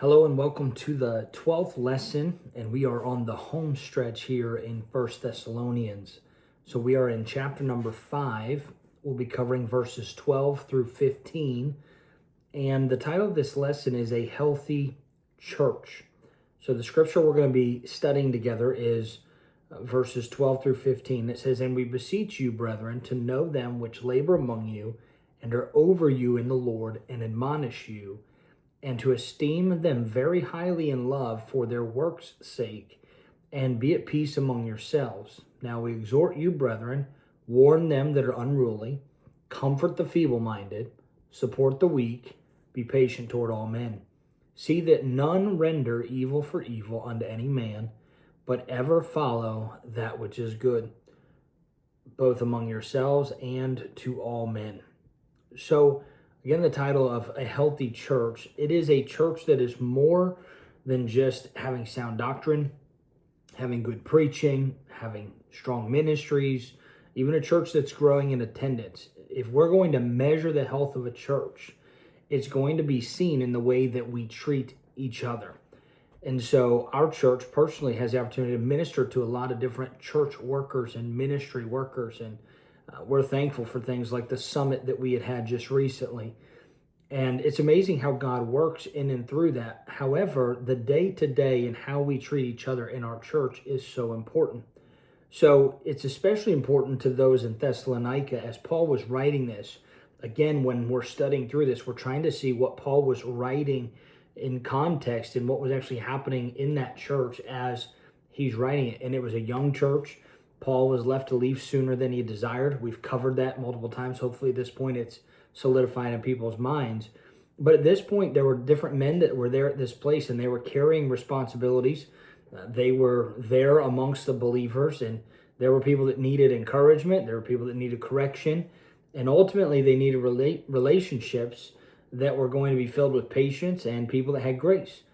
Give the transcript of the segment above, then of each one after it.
Hello and welcome to the 12th lesson, and we are on the home stretch here in First Thessalonians. So we are in chapter number 5. We'll be covering verses 12 through 15, and the title of this lesson is A Healthy Church. So the scripture we're going to be studying together is verses 12 through 15. It says, "And we beseech you, brethren, to know them which labor among you, and are over you in the Lord, and admonish you, and to esteem them very highly in love for their works' sake, and be at peace among yourselves. Now we exhort you, brethren, warn them that are unruly, comfort the feeble-minded, support the weak, be patient toward all men. See that none render evil for evil unto any man, but ever follow that which is good, both among yourselves and to all men." So, again, the title of A Healthy Church. It is a church that is more than just having sound doctrine, having good preaching, having strong ministries, even a church that's growing in attendance. If we're going to measure the health of a church, it's going to be seen in the way that we treat each other. And so our church personally has the opportunity to minister to a lot of different church workers and ministry workers, and we're thankful for things like the summit that we had just recently. And it's amazing how God works in and through that. However, the day-to-day and how we treat each other in our church is so important. So it's especially important to those in Thessalonica as Paul was writing this. Again, when we're studying through this, we're trying to see what Paul was writing in context and what was actually happening in that church as he's writing it. And it was a young church. Paul was left to leave sooner than he desired. We've covered that multiple times. Hopefully at this point it's solidified in people's minds. But at this point, there were different men that were there at this place, and they were carrying responsibilities. They were there amongst the believers, and there were people that needed encouragement. There were people that needed correction. And ultimately, they needed relationships that were going to be filled with patience and people that had grace.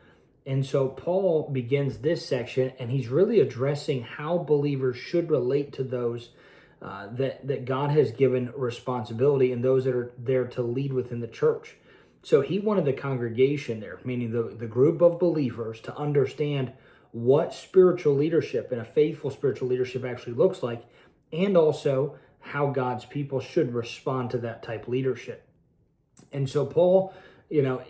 And so Paul begins this section, and he's really addressing how believers should relate to those that God has given responsibility and those that are there to lead within the church. So he wanted the congregation there, meaning the group of believers, to understand what spiritual leadership and a faithful spiritual leadership actually looks like, and also how God's people should respond to that type of leadership. And so Paul,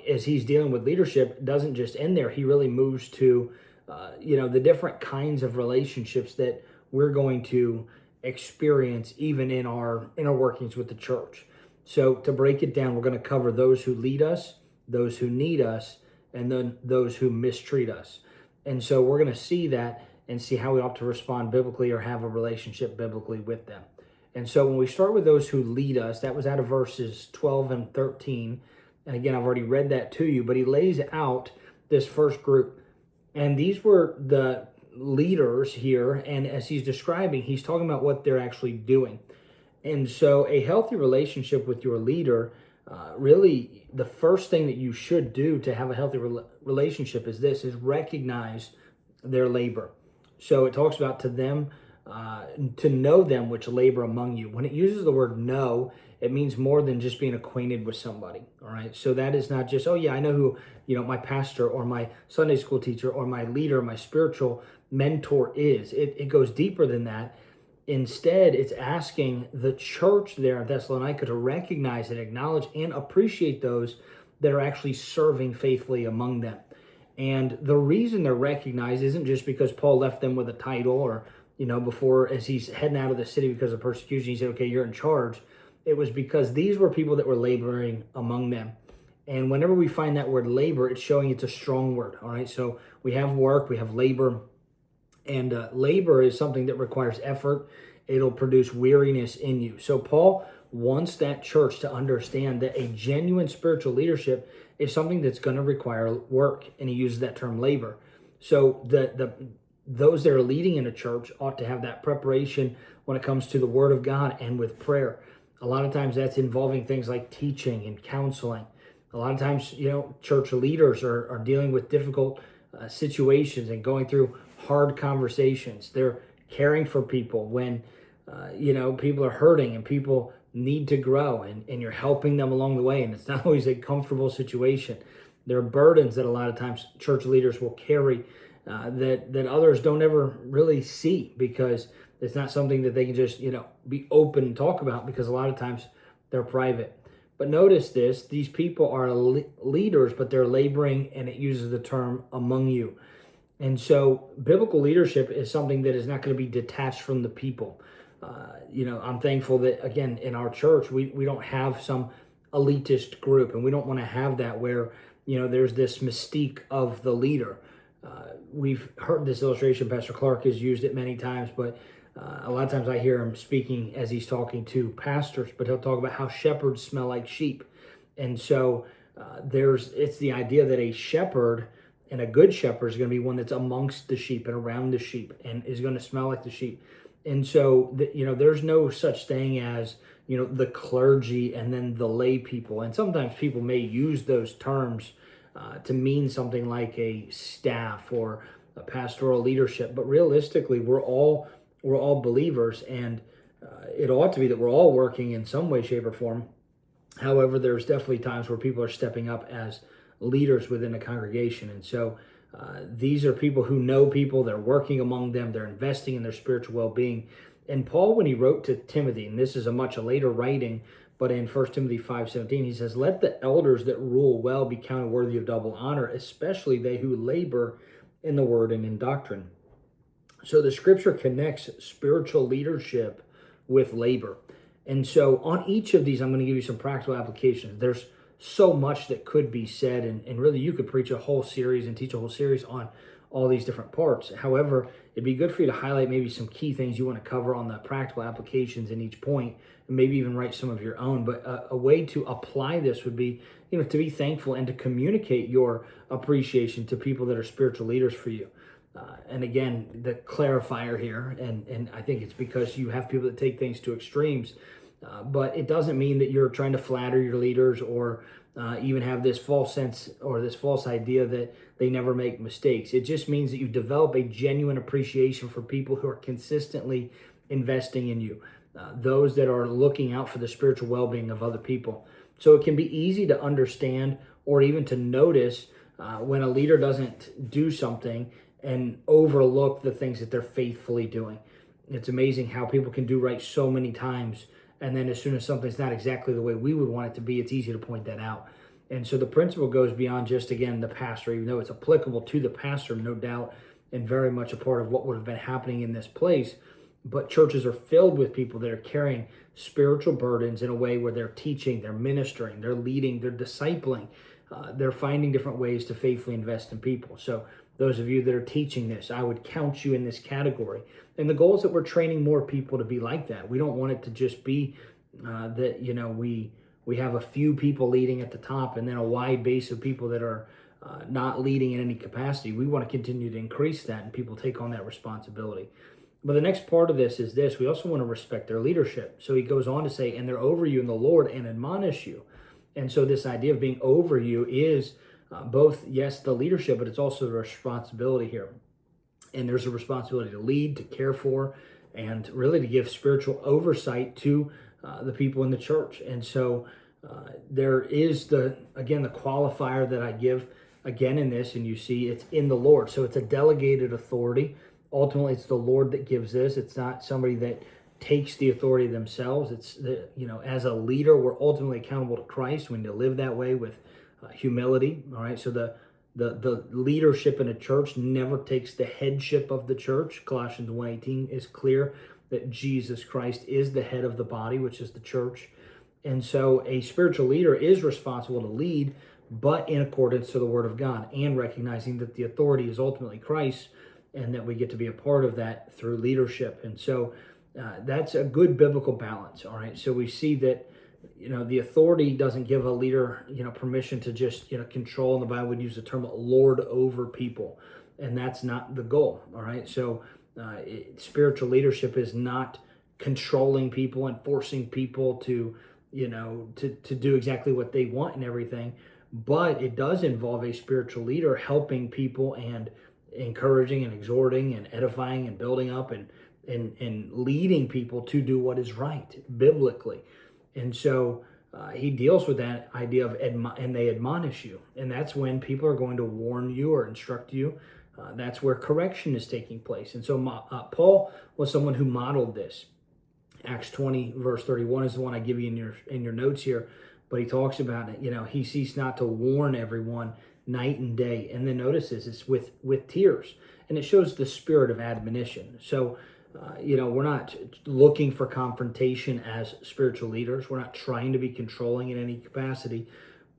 as he's dealing with leadership, doesn't just end there. He really moves to, the different kinds of relationships that we're going to experience even in our workings with the church. So to break it down, we're going to cover those who lead us, those who need us, and then those who mistreat us. And so we're going to see that and see how we ought to respond biblically or have a relationship biblically with them. And so when we start with those who lead us, that was out of verses 12 and 13. And again, I've already read that to you, but he lays out this first group. And these were the leaders here. And as he's describing, he's talking about what they're actually doing. And so a healthy relationship with your leader, really the first thing that you should do to have a healthy relationship is recognize their labor. So it talks about to them, to know them which labor among you. When it uses the word know, it means more than just being acquainted with somebody. All right. So that is not just, oh yeah, I know who, my pastor or my Sunday school teacher or my leader, my spiritual mentor is. It goes deeper than that. Instead, it's asking the church there in Thessalonica to recognize and acknowledge and appreciate those that are actually serving faithfully among them. And the reason they're recognized isn't just because Paul left them with a title or, before as he's heading out of the city because of persecution, he said, okay, you're in charge. It was because these were people that were laboring among them. And whenever we find that word labor, it's showing it's a strong word. All right. So we have work, we have labor. And labor is something that requires effort. It'll produce weariness in you. So Paul wants that church to understand that a genuine spiritual leadership is something that's going to require work. And he uses that term labor. So those that are leading in a church ought to have that preparation when it comes to the Word of God and with prayer. A lot of times that's involving things like teaching and counseling. A lot of times, church leaders are dealing with difficult situations and going through hard conversations. They're caring for people when, people are hurting and people need to grow, and you're helping them along the way. And it's not always a comfortable situation. There are burdens that a lot of times church leaders will carry that others don't ever really see, because it's not something that they can just, be open and talk about, because a lot of times they're private. But notice this, these people are leaders, but they're laboring, and it uses the term among you. And so biblical leadership is something that is not going to be detached from the people. I'm thankful that, again, in our church, we don't have some elitist group, and we don't want to have that where, there's this mystique of the leader. We've heard this illustration. Pastor Clark has used it many times, but a lot of times I hear him speaking as he's talking to pastors, but he'll talk about how shepherds smell like sheep. And so it's the idea that a shepherd and a good shepherd is going to be one that's amongst the sheep and around the sheep and is going to smell like the sheep. And so, there's no such thing as, the clergy and then the lay people. And sometimes people may use those terms to mean something like a staff or a pastoral leadership. But realistically, we're all believers, and it ought to be that we're all working in some way, shape, or form. However, there's definitely times where people are stepping up as leaders within a congregation. And so these are people who know people, they're working among them, they're investing in their spiritual well-being. And Paul, when he wrote to Timothy, and this is a much later writing, but in 1 Timothy 5:17, he says, "Let the elders that rule well be counted worthy of double honor, especially they who labor in the word and in doctrine." So the scripture connects spiritual leadership with labor. And so on each of these, I'm going to give you some practical applications. There's so much that could be said, and really you could preach a whole series and teach a whole series on all these different parts. However, it'd be good for you to highlight maybe some key things you want to cover on the practical applications in each point, and maybe even write some of your own. But a way to apply this would be, to be thankful and to communicate your appreciation to people that are spiritual leaders for you. And again, the clarifier here, and I think it's because you have people that take things to extremes, but it doesn't mean that you're trying to flatter your leaders or even have this false sense or this false idea that they never make mistakes. It just means that you develop a genuine appreciation for people who are consistently investing in you, those that are looking out for the spiritual well-being of other people. So it can be easy to understand or even to notice when a leader doesn't do something and overlook the things that they're faithfully doing. It's amazing how people can do right so many times, and then as soon as something's not exactly the way we would want it to be, it's easy to point that out. And so the principle goes beyond just, again, the pastor, even though it's applicable to the pastor, no doubt, and very much a part of what would have been happening in this place. But churches are filled with people that are carrying spiritual burdens in a way where they're teaching, they're ministering, they're leading, they're discipling, they're finding different ways to faithfully invest in people. So those of you that are teaching this, I would count you in this category. And the goal is that we're training more people to be like that. We don't want it to just be that, we have a few people leading at the top and then a wide base of people that are not leading in any capacity. We want to continue to increase that, and people take on that responsibility. But the next part of this is this: we also want to respect their leadership. So he goes on to say, "And they're over you in the Lord and admonish you." And so this idea of being over you is both, yes, the leadership, but it's also the responsibility here. And there's a responsibility to lead, to care for, and really to give spiritual oversight to the people in the church. And so there is the qualifier that I give again in this, and you see it's in the Lord. So it's a delegated authority. Ultimately, it's the Lord that gives this. It's not somebody that takes the authority themselves. It's as a leader, we're ultimately accountable to Christ. We need to live that way with humility. All right. So the leadership in a church never takes the headship of the church. Colossians 1:18 is clear that Jesus Christ is the head of the body, which is the church. And so a spiritual leader is responsible to lead, but in accordance to the word of God, and recognizing that the authority is ultimately Christ, and that we get to be a part of that through leadership. And so that's a good biblical balance. All right. So we see that, the authority doesn't give a leader, permission to just, control. And the Bible would use the term lord over people. And that's not the goal. All right. So spiritual leadership is not controlling people and forcing people to do exactly what they want and everything. But it does involve a spiritual leader helping people and encouraging and exhorting and edifying and building up and leading people to do what is right biblically. And so he deals with that idea of and they admonish you. And that's when people are going to warn you or instruct you. That's where correction is taking place. And so Paul was someone who modeled this. Acts 20 verse 31 is the one I give you in your notes here. But he talks about it, he ceased not to warn everyone night and day. And then notice this, it's with tears. And it shows the spirit of admonition. So, we're not looking for confrontation as spiritual leaders. We're not trying to be controlling in any capacity.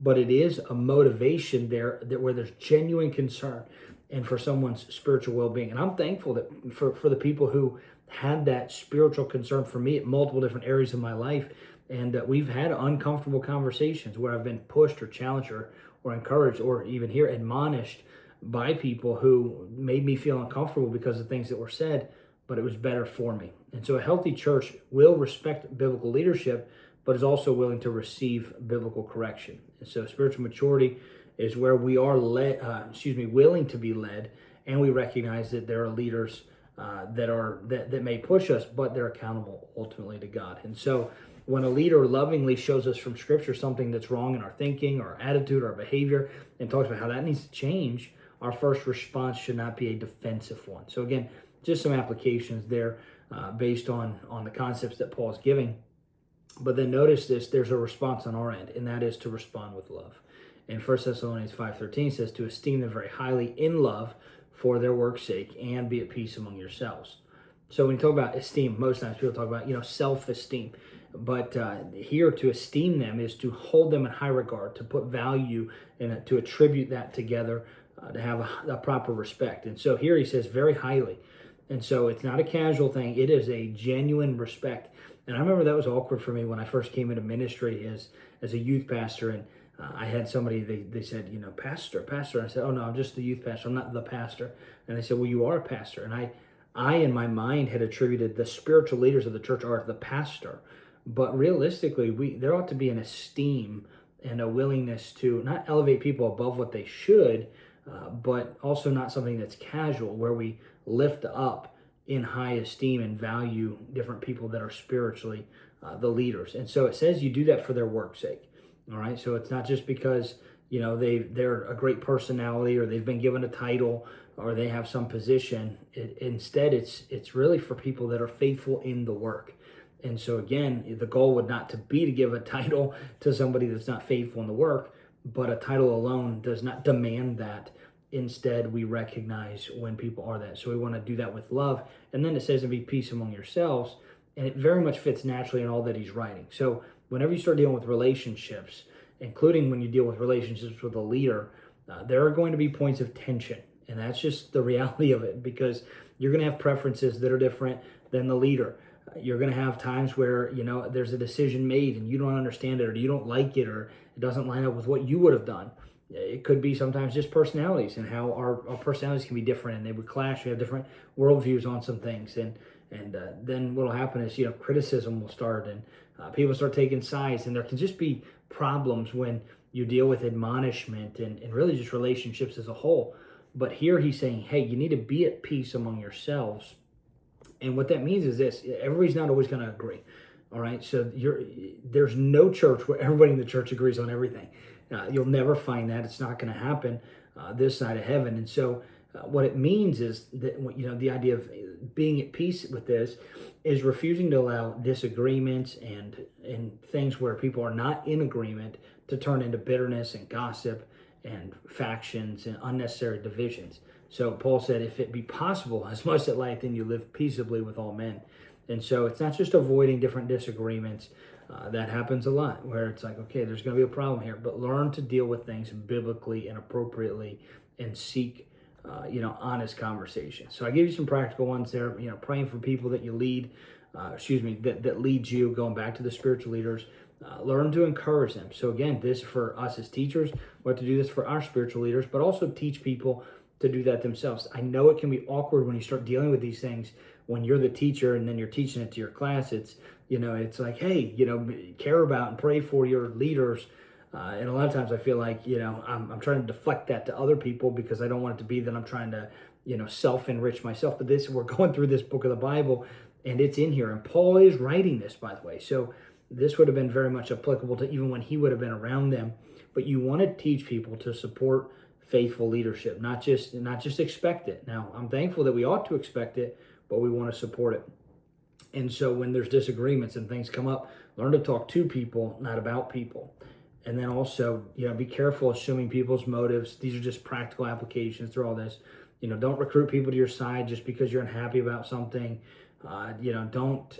But it is a motivation there where there's genuine concern and for someone's spiritual well-being. And I'm thankful that for the people who had that spiritual concern for me at multiple different areas of my life. And we've had uncomfortable conversations where I've been pushed or challenged or encouraged or even here admonished by people who made me feel uncomfortable because of things that were said, but it was better for me. And so a healthy church will respect biblical leadership, but is also willing to receive biblical correction. And so spiritual maturity is where we are willing to be led, and we recognize that there are leaders that may push us, but they're accountable ultimately to God. And so when a leader lovingly shows us from Scripture something that's wrong in our thinking, our attitude, our behavior, and talks about how that needs to change, our first response should not be a defensive one. So again, just some applications there based on the concepts that Paul's giving. But then notice this, there's a response on our end, and that is to respond with love. And 1 Thessalonians 5:13 says to esteem them very highly in love for their work's sake and be at peace among yourselves. So when you talk about esteem, most times people talk about, self-esteem. But here to esteem them is to hold them in high regard, to put value and to attribute that together, to have a proper respect. And so here he says very highly. And so it's not a casual thing. It is a genuine respect. And I remember that was awkward for me when I first came into ministry as a youth pastor. And I had somebody, they said, pastor. And I said, oh no, I'm just the youth pastor. I'm not the pastor. And they said, well, you are a pastor. And I in my mind had attributed the spiritual leaders of the church are the pastor. But realistically, there ought to be an esteem and a willingness to not elevate people above what they should, but also not something that's casual, where we lift up in high esteem and value different people that are spiritually the leaders. And so it says you do that for their work's sake. All right. So it's not just because, they're a great personality or they've been given a title or they have some position. Instead, it's really for people that are faithful in the work. And so again, the goal would not to be to give a title to somebody that's not faithful in the work, but a title alone does not demand that. Instead, we recognize when people are that. So we want to do that with love. And then it says to be peace among yourselves. And it very much fits naturally in all that he's writing. So whenever you start dealing with relationships, including when you deal with relationships with a leader, there are going to be points of tension. And that's just the reality of it, because you're going to have preferences that are different than the leader. You're going to have times where, there's a decision made and you don't understand it, or you don't like it, or it doesn't line up with what you would have done. It could be sometimes just personalities and how our personalities can be different and they would clash. We have different worldviews on some things. And then what will happen is, criticism will start and people start taking sides. And there can just be problems when you deal with admonishment and really just relationships as a whole. But here he's saying, hey, you need to be at peace among yourselves. And what that means is this: everybody's not always going to agree. All right. So there's no church where everybody in the church agrees on everything. You'll never find that. It's not going to happen this side of heaven. And so what it means is that, the idea of being at peace with this is refusing to allow disagreements and things where people are not in agreement to turn into bitterness and gossip and factions and unnecessary divisions. So Paul said, if it be possible, as much at life, then you live peaceably with all men. And so it's not just avoiding different disagreements. That happens a lot, where it's like, okay, there's going to be a problem here, but learn to deal with things biblically and appropriately and seek, honest conversation. So I give you some practical ones there, praying for people that you lead, that leads you, going back to the spiritual leaders. Learn to encourage them. So again, this for us as teachers, we have to do this for our spiritual leaders, but also teach people to do that themselves. I know it can be awkward when you start dealing with these things when you're the teacher and then you're teaching it to your class. It's like, hey, care about and pray for your leaders. And a lot of times I feel like, I'm trying to deflect that to other people because I don't want it to be that I'm trying to, self-enrich myself. But we're going through this book of the Bible and it's in here. And Paul is writing this, by the way. So this would have been very much applicable to even when he would have been around them. But you want to teach people to support faithful leadership, not just expect it. Now, I'm thankful that we ought to expect it, but we want to support it. And so when there's disagreements and things come up, learn to talk to people, not about people. And then also, be careful assuming people's motives. These are just practical applications through all this. Don't recruit people to your side just because you're unhappy about something. Don't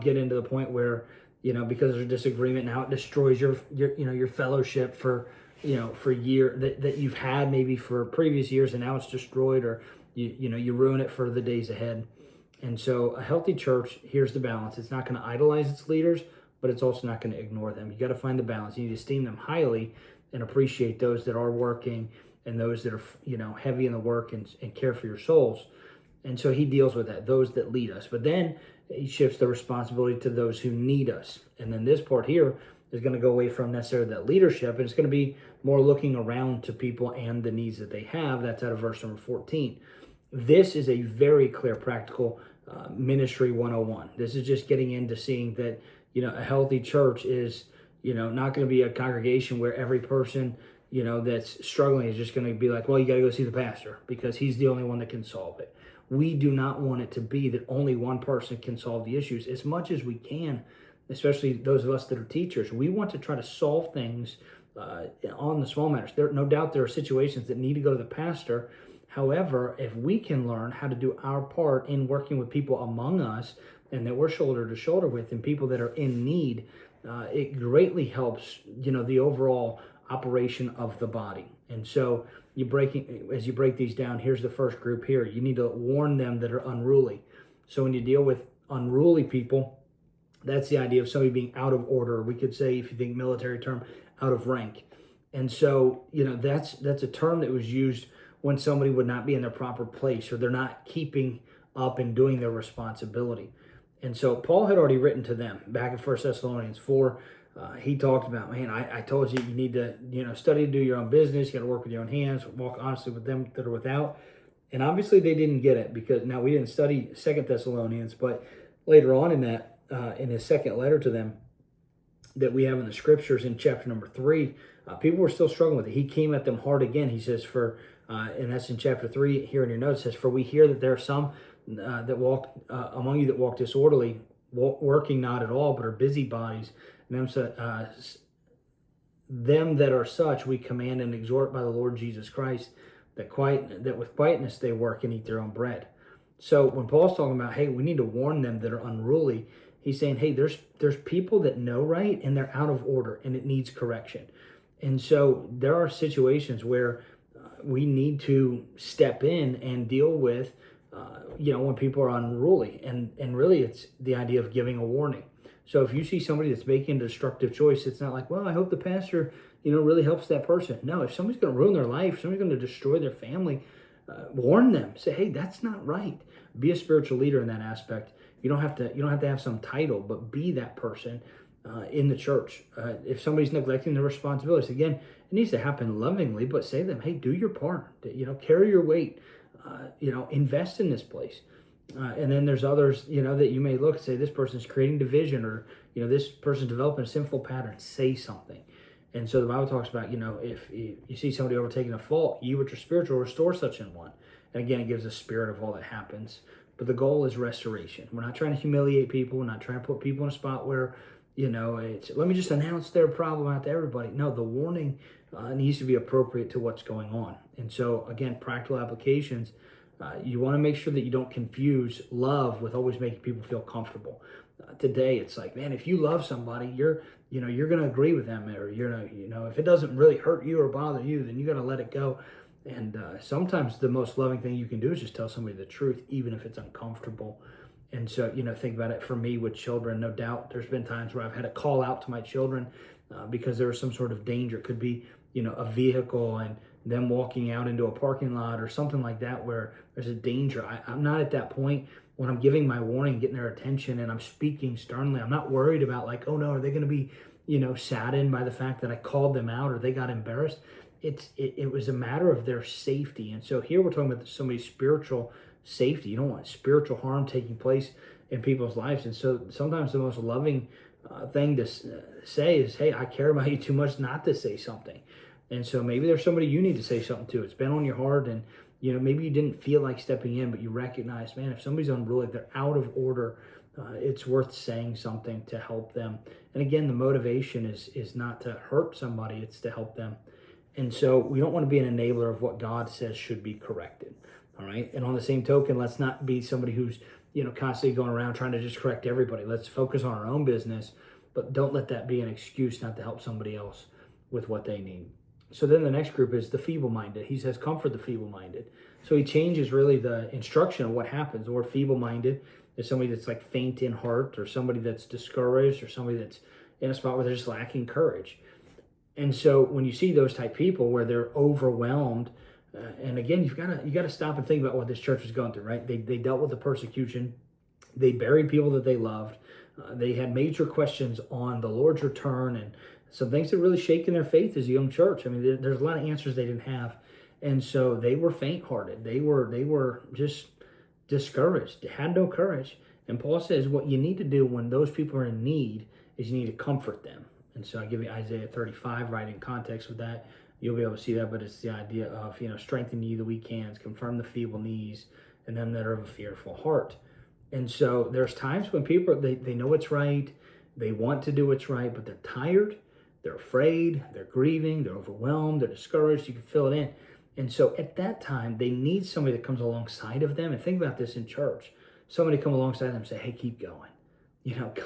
get into the point where, because there's a disagreement now, it destroys your fellowship for year that you've had maybe for previous years, and now it's destroyed, or you ruin it for the days ahead. And so a healthy church, here's the balance. It's not going to idolize its leaders, but it's also not going to ignore them. You got to find the balance. You need to esteem them highly and appreciate those that are working and those that are, heavy in the work and care for your souls. And so he deals with that, those that lead us. But then he shifts the responsibility to those who need us. And then this part here is going to go away from necessarily that leadership, and it's going to be more looking around to people and the needs that they have. That's out of verse number 14. This is a very clear, practical ministry 101. This is just getting into seeing that, a healthy church is, not going to be a congregation where every person, that's struggling is just going to be like, well, you got to go see the pastor because he's the only one that can solve it. We do not want it to be that only one person can solve the issues. As much as we can, especially those of us that are teachers, we want to try to solve things on the small matters. No doubt there are situations that need to go to the pastor. However, if we can learn how to do our part in working with people among us and that we're shoulder to shoulder with and people that are in need, it greatly helps, the overall operation of the body. And so as you break these down, here's the first group here. You need to warn them that are unruly. So when you deal with unruly people, that's the idea of somebody being out of order. We could say, if you think military term, out of rank. And so, that's a term that was used when somebody would not be in their proper place or they're not keeping up and doing their responsibility. And so Paul had already written to them back in 1 Thessalonians 4. He talked about, man, I told you need to, study to do your own business. You got to work with your own hands, walk honestly with them that are without. And obviously they didn't get it because now we didn't study 2 Thessalonians, but later on in that, in his second letter to them that we have in the scriptures in chapter number 3, people were still struggling with it. He came at them hard again. He says, and that's in chapter 3 here in your notes, says, for we hear that there are some that walk among you that walk disorderly, working not at all, but are busybodies. And them that are such we command and exhort by the Lord Jesus Christ, that with quietness they work and eat their own bread. So when Paul's talking about, hey, we need to warn them that are unruly, he's saying, hey, there's people that know right and they're out of order and it needs correction. And so there are situations where we need to step in and deal with, when people are unruly. And really it's the idea of giving a warning. So if you see somebody that's making a destructive choice, it's not like, well, I hope the pastor, really helps that person. No, if somebody's going to ruin their life, somebody's going to destroy their family, warn them. Say, hey, that's not right. Be a spiritual leader in that aspect. You don't have to have some title, but be that person in the church. If somebody's neglecting their responsibilities, again, it needs to happen lovingly, but say to them, hey, do your part. Carry your weight. Invest in this place. And then there's others, that you may look and say, this person's creating division, or, this person's developing a sinful pattern. Say something. And so the Bible talks about, if you see somebody overtaking a fault, you which are spiritual restore such an one. And again, it gives a spirit of all that happens. But the goal is restoration. We're not trying to humiliate people. We're not trying to put people in a spot where, it's, let me just announce their problem out to everybody. No, the warning needs to be appropriate to what's going on. And so, again, practical applications. You want to make sure that you don't confuse love with always making people feel comfortable. Today, it's like, man, if you love somebody, you're going to agree with them, or if it doesn't really hurt you or bother you, then you got to let it go. And sometimes the most loving thing you can do is just tell somebody the truth, even if it's uncomfortable. And so, think about it for me with children. No doubt there's been times where I've had to call out to my children because there was some sort of danger. It could be, a vehicle and them walking out into a parking lot or something like that where there's a danger. I'm not at that point when I'm giving my warning, getting their attention, and I'm speaking sternly. I'm not worried about like, oh no, are they going to be, saddened by the fact that I called them out or they got embarrassed? It was a matter of their safety. And so here we're talking about somebody's spiritual safety. You don't want spiritual harm taking place in people's lives. And so sometimes the most loving thing to say is, hey, I care about you too much not to say something. And so maybe there's somebody you need to say something to. It's been on your heart, and maybe you didn't feel like stepping in, but you recognize, man, if somebody's unruly, they're out of order, it's worth saying something to help them. And again, the motivation is not to hurt somebody, it's to help them. And so we don't want to be an enabler of what God says should be corrected. All right. And on the same token, let's not be somebody who's, constantly going around trying to just correct everybody. Let's focus on our own business, but don't let that be an excuse not to help somebody else with what they need. So then the next group is the feeble-minded. He says, comfort the feeble-minded. So he changes really the instruction of what happens. The word feeble-minded is somebody that's like faint in heart, or somebody that's discouraged, or somebody that's in a spot where they're just lacking courage. And so when you see those type people where they're overwhelmed, and again, you got to stop and think about what this church was going through, right? They dealt with the persecution. They buried people that they loved. They had major questions on the Lord's return, and some things that really shaken their faith as a young church. I mean, there's a lot of answers they didn't have, and so they were faint-hearted. They were just discouraged. They had no courage. And Paul says what you need to do when those people are in need is you need to comfort them. And so I give you Isaiah 35 right in context with that. You'll be able to see that, but it's the idea of, strengthen ye the weak hands, confirm the feeble knees, and them that are of a fearful heart. And so there's times when people, they know what's right, they want to do what's right, but they're tired, they're afraid, they're grieving, they're overwhelmed, they're discouraged. You can fill it in. And so at that time, they need somebody that comes alongside of them. And think about this in church. Somebody come alongside them and say, hey, keep going.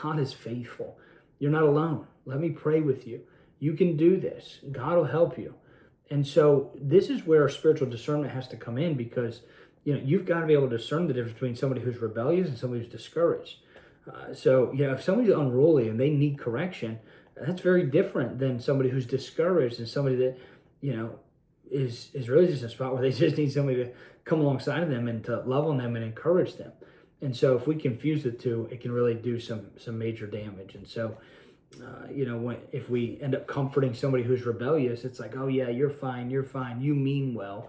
God is faithful. You're not alone. Let me pray with you. You can do this. God will help you. And so this is where spiritual discernment has to come in, because you've got to be able to discern the difference between somebody who's rebellious and somebody who's discouraged. So if somebody's unruly and they need correction, that's very different than somebody who's discouraged and somebody that is really just in a spot where they just need somebody to come alongside of them and to love on them and encourage them. And so if we confuse the two, it can really do some major damage. And so if we end up comforting somebody who's rebellious, it's like, oh yeah, you're fine, you mean well.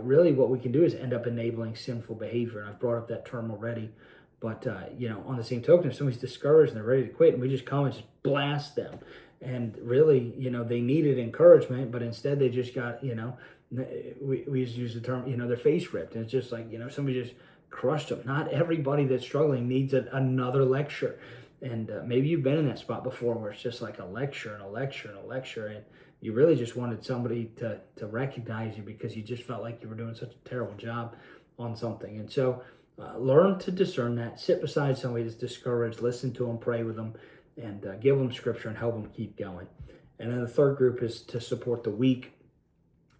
Really what we can do is end up enabling sinful behavior. And I've brought up that term already. But, on the same token, if somebody's discouraged and they're ready to quit, and we just come and just blast them. And really, they needed encouragement, but instead they just got, we just use the term, their face ripped. And it's just like, somebody just crushed them. Not everybody that's struggling needs another lecture. And maybe you've been in that spot before where it's just like a lecture and a lecture and a lecture. And you really just wanted somebody to recognize you because you just felt like you were doing such a terrible job on something. And so learn to discern that. Sit beside somebody that's discouraged. Listen to them, pray with them, and give them scripture and help them keep going. And then the third group is to support the weak.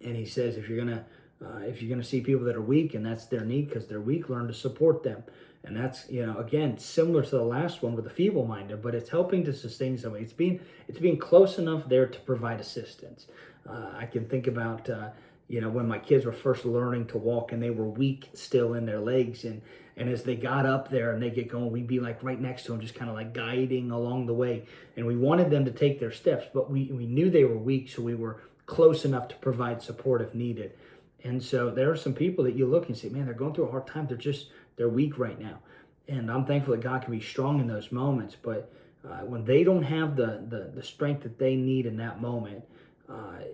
And he says if you're gonna see people that are weak and that's their need because they're weak, learn to support them. And that's, again, similar to the last one with the feeble-minded, but it's helping to sustain somebody. It's being close enough there to provide assistance. I can think about, when my kids were first learning to walk and they were weak still in their legs. And as they got up there and they get going, we'd be like right next to them, just kind of like guiding along the way. And we wanted them to take their steps, but we knew they were weak, so we were close enough to provide support if needed. And so there are some people that you look and say, man, they're going through a hard time. They're weak right now. And I'm thankful that God can be strong in those moments. But when they don't have the strength that they need in that moment,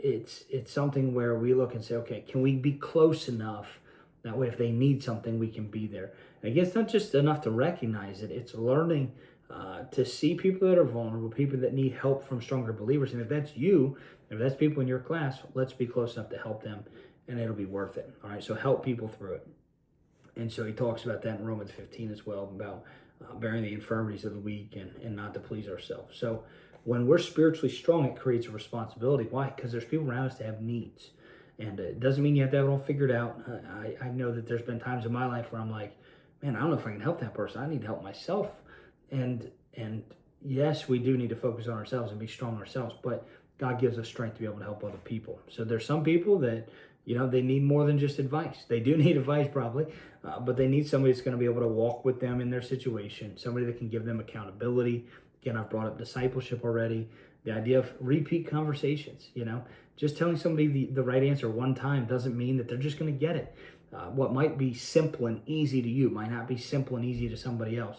it's something where we look and say, okay, can we be close enough? That way, if they need something, we can be there. And again, it's not just enough to recognize it. It's learning to see people that are vulnerable, people that need help from stronger believers. And if that's you, if that's people in your class, let's be close enough to help them, and it'll be worth it. All right, so help people through it. And so he talks about that in Romans 15 as well, about bearing the infirmities of the weak and not to please ourselves. So when we're spiritually strong, it creates a responsibility. Why? Because there's people around us that have needs. And it doesn't mean you have to have it all figured out. I know that there's been times in my life where I'm like, man, I don't know if I can help that person. I need help myself. And yes, we do need to focus on ourselves and be strong ourselves, but God gives us strength to be able to help other people. So there's some people that, they need more than just advice. They do need advice probably, but they need somebody that's going to be able to walk with them in their situation, somebody that can give them accountability. Again, I've brought up discipleship already. The idea of repeat conversations, just telling somebody the right answer one time doesn't mean that they're just going to get it. What might be simple and easy to you might not be simple and easy to somebody else.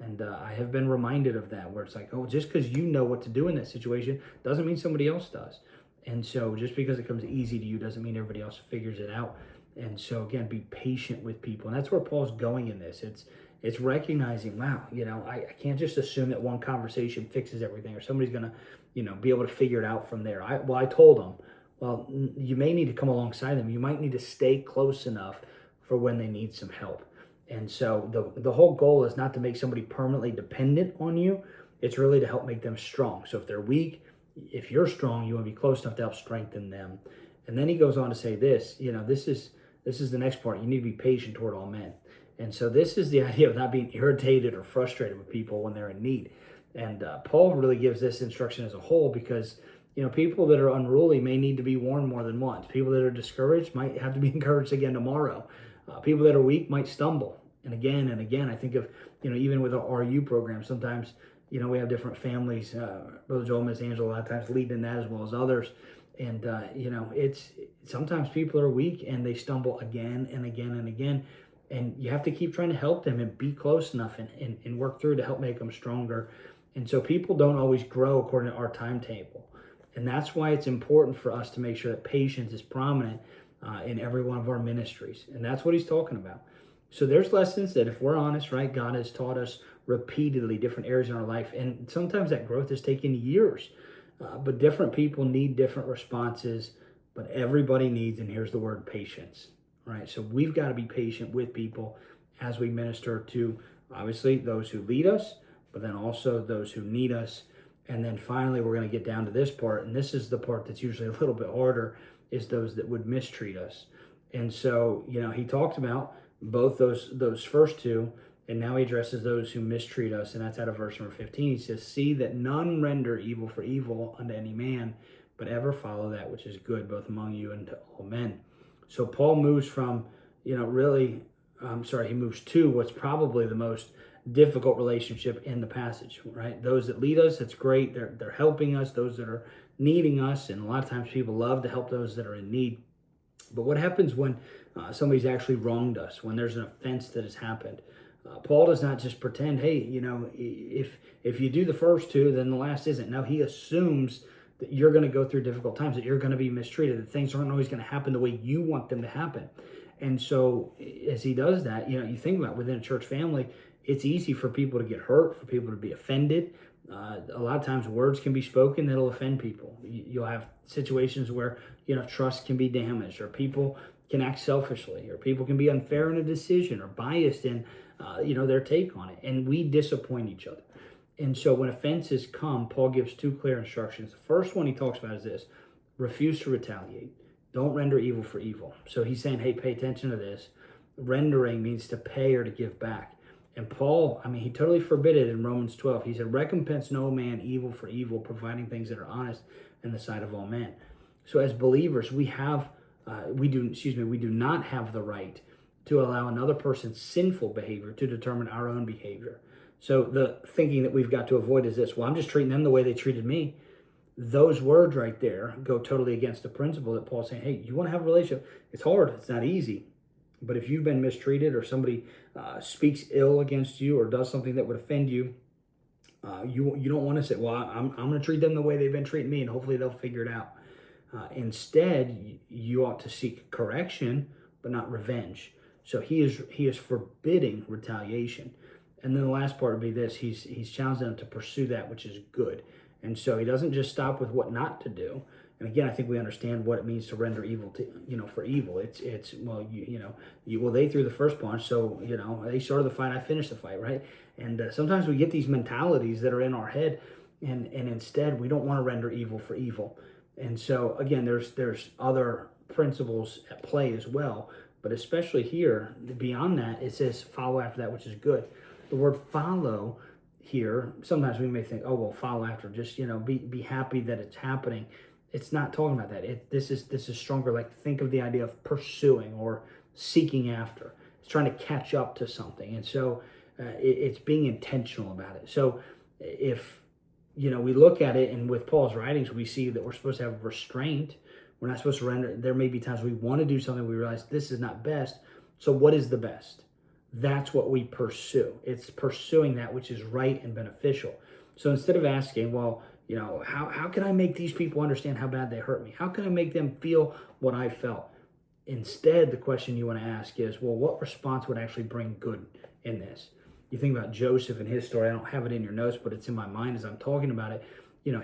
And I have been reminded of that, where it's like, oh, just because you know what to do in that situation doesn't mean somebody else does. And so just because it comes easy to you doesn't mean everybody else figures it out. And so again, be patient with people. And that's where Paul's going in this. It's recognizing, wow, I can't just assume that one conversation fixes everything, or somebody's going to, be able to figure it out from there. I told them, well, you may need to come alongside them. You might need to stay close enough for when they need some help. And so the whole goal is not to make somebody permanently dependent on you. It's really to help make them strong. So if they're weak, if you're strong, you want to be close enough to help strengthen them. And then he goes on to say this, this is the next part. You need to be patient toward all men. And so this is the idea of not being irritated or frustrated with people when they're in need. And Paul really gives this instruction as a whole because, people that are unruly may need to be warned more than once. People that are discouraged might have to be encouraged again tomorrow. People that are weak might stumble. And again, I think of, even with our RU program, sometimes, we have different families. Brother Joel, Miss Angela, a lot of times leading in that as well as others. And, it's sometimes people are weak and they stumble again and again and again. And you have to keep trying to help them and be close enough and work through to help make them stronger. And so people don't always grow according to our timetable. And that's why it's important for us to make sure that patience is prominent in every one of our ministries. And that's what he's talking about. So there's lessons that if we're honest, right, God has taught us repeatedly, different areas in our life. And sometimes that growth has taken years. But different people need different responses. But everybody needs, and here's the word, patience. Right? So we've got to be patient with people as we minister to, obviously, those who lead us, but then also those who need us. And then finally, we're going to get down to this part. And this is the part that's usually a little bit harder, is those that would mistreat us. And so, he talked about both those first two, and now he addresses those who mistreat us. And that's out of verse number 15. He says, see that none render evil for evil unto any man, but ever follow that which is good, both among you and to all men. So Paul moves from, he moves to what's probably the most difficult relationship in the passage, right? Those that lead us, it's great. They're helping us, those that are needing us. And a lot of times people love to help those that are in need. But what happens when somebody's actually wronged us, when there's an offense that has happened? Paul does not just pretend, hey, if you do the first two, then the last isn't. No, he assumes that you're going to go through difficult times, that you're going to be mistreated, that things aren't always going to happen the way you want them to happen. And so as he does that, you think about within a church family, it's easy for people to get hurt, for people to be offended. A lot of times words can be spoken that'll offend people. You'll have situations where, trust can be damaged, or people can act selfishly, or people can be unfair in a decision or biased in, their take on it. And we disappoint each other. And so when offenses come, Paul gives two clear instructions. The first one he talks about is this: refuse to retaliate. Don't render evil for evil. So he's saying, hey, pay attention to this. Rendering means to pay or to give back. And Paul, he totally forbid it in Romans 12. He said, recompense no man evil for evil, providing things that are honest in the sight of all men. So as believers, we do not have the right to allow another person's sinful behavior to determine our own behavior. So the thinking that we've got to avoid is this: well, I'm just treating them the way they treated me. Those words right there go totally against the principle that Paul's saying, hey, you want to have a relationship. It's hard. It's not easy. But if you've been mistreated, or somebody speaks ill against you, or does something that would offend you, you don't want to say, well, I'm going to treat them the way they've been treating me, and hopefully they'll figure it out. Instead, you ought to seek correction, but not revenge. So he is forbidding retaliation. And then the last part would be this: he's challenging them to pursue that which is good. And so he doesn't just stop with what not to do. And again, I think we understand what it means to render evil for evil. It's they threw the first punch, so they started the fight, I finished the fight, right? And sometimes we get these mentalities that are in our head, and instead we don't want to render evil for evil. And so again, there's other principles at play as well, but especially here, beyond that, it says follow after that which is good. The word follow here, sometimes we may think, oh, well, follow after, just be happy that it's happening. It's not talking about that. This is stronger. Like, think of the idea of pursuing or seeking after. It's trying to catch up to something. And so it's being intentional about it. So if, we look at it, and with Paul's writings, we see that we're supposed to have restraint. We're not supposed to render. There may be times we want to do something, we realize this is not best. So what is the best? that's what we pursue. It's pursuing that which is right and beneficial. So instead of asking, well, how can I make these people understand how bad they hurt me? How can I make them feel what I felt? Instead, the question you want to ask is, well, what response would actually bring good in this? You think about Joseph and his story. I don't have it in your notes, but it's in my mind as I'm talking about it.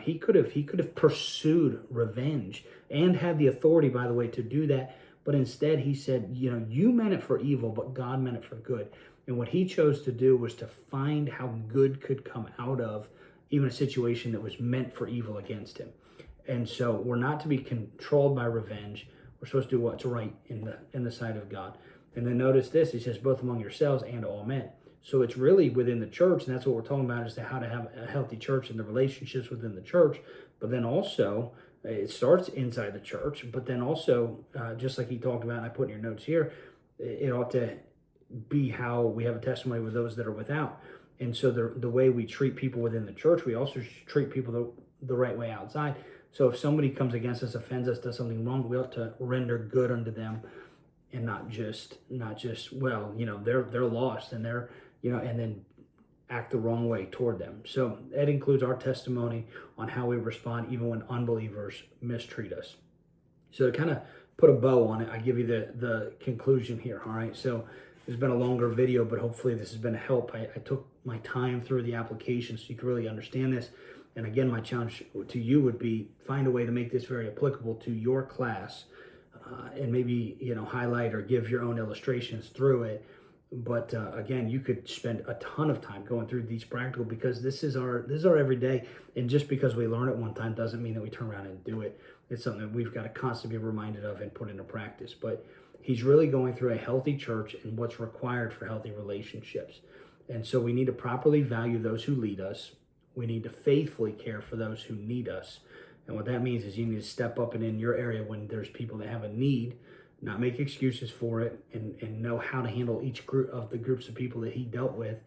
He could have pursued revenge and had the authority, by the way, to do that. But instead, he said, you meant it for evil, but God meant it for good. And what he chose to do was to find how good could come out of even a situation that was meant for evil against him. And so we're not to be controlled by revenge. We're supposed to do what's right in the sight of God. And then notice this, he says, both among yourselves and all men. So it's really within the church, and that's what we're talking about, is how to have a healthy church and the relationships within the church. But then also, it starts inside the church, but then also, just like he talked about, and I put in your notes here, it ought to be how we have a testimony with those that are without. And so the way we treat people within the church, we also treat people the right way outside. So if somebody comes against us, offends us, does something wrong, we ought to render good unto them, and not just well, they're lost and they're and then act the wrong way toward them. So that includes our testimony on how we respond even when unbelievers mistreat us. So to kind of put a bow on it, I give you the conclusion here. All right. So it's been a longer video, but hopefully this has been a help. I took my time through the application so you can really understand this. And again, my challenge to you would be find a way to make this very applicable to your class, and maybe highlight or give your own illustrations through it. But again, you could spend a ton of time going through these practical, because this is our everyday. And just because we learn it one time doesn't mean that we turn around and do it. It's something that we've got to constantly be reminded of and put into practice. But he's really going through a healthy church and what's required for healthy relationships. And so we need to properly value those who lead us. We need to faithfully care for those who need us. And what that means is you need to step up and in your area when there's people that have a need, not make excuses for it, and know how to handle each group of the groups of people that he dealt with.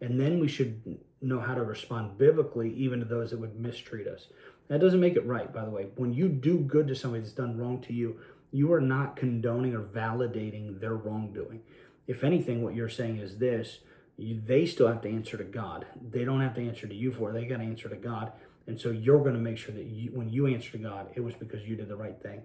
And then we should know how to respond biblically even to those that would mistreat us. That doesn't make it right, by the way. When you do good to somebody that's done wrong to you, you are not condoning or validating their wrongdoing. If anything, what you're saying is this: they still have to answer to God. They don't have to answer to you for it. They got to answer to God. And so you're going to make sure that when you answer to God, it was because you did the right thing.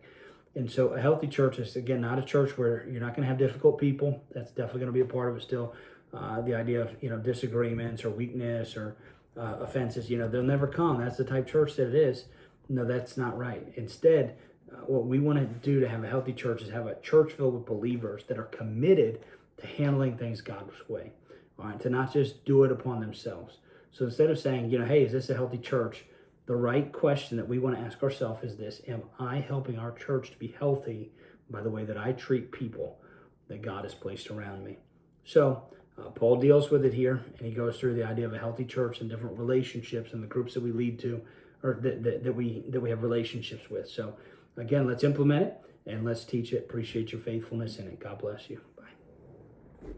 And so a healthy church is, again, not a church where you're not going to have difficult people. That's definitely going to be a part of it still. The idea of disagreements or weakness or offenses, they'll never come. That's the type of church that it is. No, that's not right. Instead, what we want to do to have a healthy church is have a church filled with believers that are committed to handling things God's way. All right, to not just do it upon themselves. So instead of saying, hey, is this a healthy church? The right question that we want to ask ourselves is this: am I helping our church to be healthy by the way that I treat people that God has placed around me? So Paul deals with it here, and he goes through the idea of a healthy church and different relationships and the groups that we lead to, or that we have relationships with. So again, let's implement it and let's teach it. Appreciate your faithfulness in it. God bless you. Bye.